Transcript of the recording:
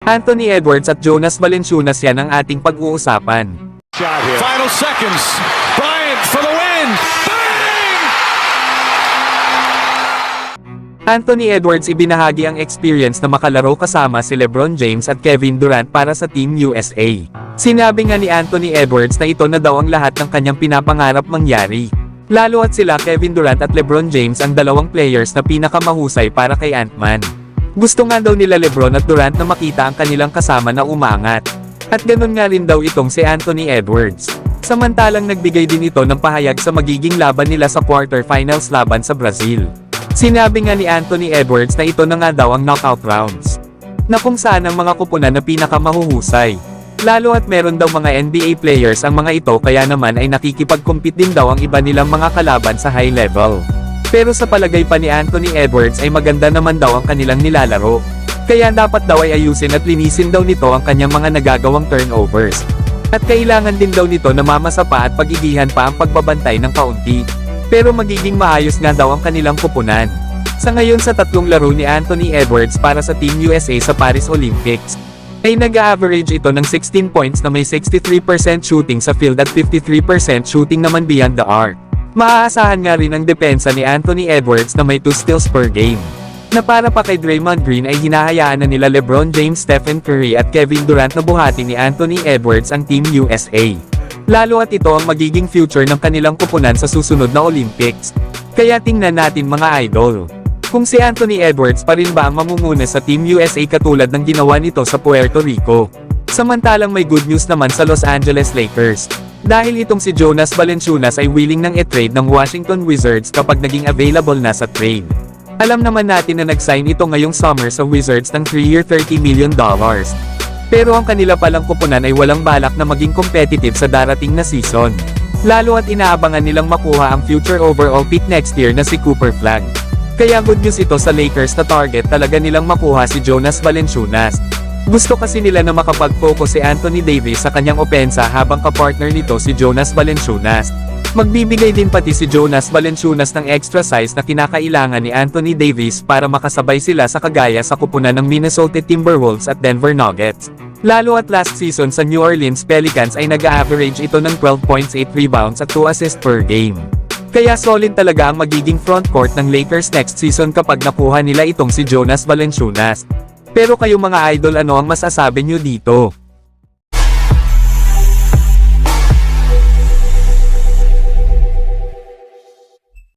Anthony Edwards at Jonas Valanciunas, yan ang ating pag-uusapan. Final seconds. Bryant for the win. Bang! Anthony Edwards ibinahagi ang experience na makalaro kasama si LeBron James at Kevin Durant para sa Team USA. Sinabi nga ni Anthony Edwards na ito na daw ang lahat ng kanyang pinapangarap mangyari. Lalo at sila Kevin Durant at LeBron James ang dalawang players na pinakamahusay para kay Ant-Man. Gusto nga daw nila LeBron at Durant na makita ang kanilang kasama na umangat. At ganun nga rin daw itong si Anthony Edwards. Samantalang nagbigay din ito ng pahayag sa magiging laban nila sa quarterfinals laban sa Brazil. Sinabi nga ni Anthony Edwards na ito na nga daw ang knockout rounds, na kung saan ang mga kupunan na pinakamahuhusay. Lalo at meron daw mga NBA players ang mga ito, kaya naman ay nakikipag-compete din daw ang iba nilang mga kalaban sa high level. Pero sa palagay pa ni Anthony Edwards ay maganda naman daw ang kanilang nilalaro. Kaya dapat daw ay ayusin at linisin daw nito ang kanyang mga nagagawang turnovers. At kailangan din daw nito na mamasa pa at pag-igihan pa ang pagbabantay ng kaunti. Pero magiging maayos nga daw ang kanilang kupunan. Sa ngayon sa tatlong laro ni Anthony Edwards para sa Team USA sa Paris Olympics, ay nag-average ito ng 16 points na may 63% shooting sa field at 53% shooting naman beyond the arc. Maaasahan nga rin ang depensa ni Anthony Edwards na may 2 steals per game. Na para pa kay Draymond Green ay hinahayaan na nila LeBron James, Stephen Curry at Kevin Durant na buhati ni Anthony Edwards ang Team USA. Lalo at ito ang magiging future ng kanilang kupunan sa susunod na Olympics. Kaya tingnan natin mga idol, kung si Anthony Edwards pa rin ba ang mamumuna sa Team USA katulad ng ginawa nito sa Puerto Rico. Samantalang may good news naman sa Los Angeles Lakers. Dahil itong si Jonas Valanciunas ay willing nang i-trade ng Washington Wizards kapag naging available na sa trade. Alam naman natin na nag-sign ito ngayong summer sa Wizards ng 3-year $30 million. Pero ang kanila palang kupunan ay walang balak na maging competitive sa darating na season. Lalo at inaabangan nilang makuha ang future overall pick next year na si Cooper Flag. Kaya good news ito sa Lakers na target talaga nilang makuha si Jonas Valanciunas. Gusto kasi nila na makapag-focus si Anthony Davis sa kanyang opensa habang kapartner nito si Jonas Valanciunas. Magbibigay din pati si Jonas Valanciunas ng extra size na kinakailangan ni Anthony Davis para makasabay sila sa kagaya sa kupunan ng Minnesota Timberwolves at Denver Nuggets. Lalo at last season sa New Orleans Pelicans ay nag-average ito ng 12 points, 8 rebounds at 2 assists per game. Kaya solid talaga ang magiging frontcourt ng Lakers next season kapag nakuha nila itong si Jonas Valanciunas. Pero kayo mga idol, ano ang masasabi nyo dito?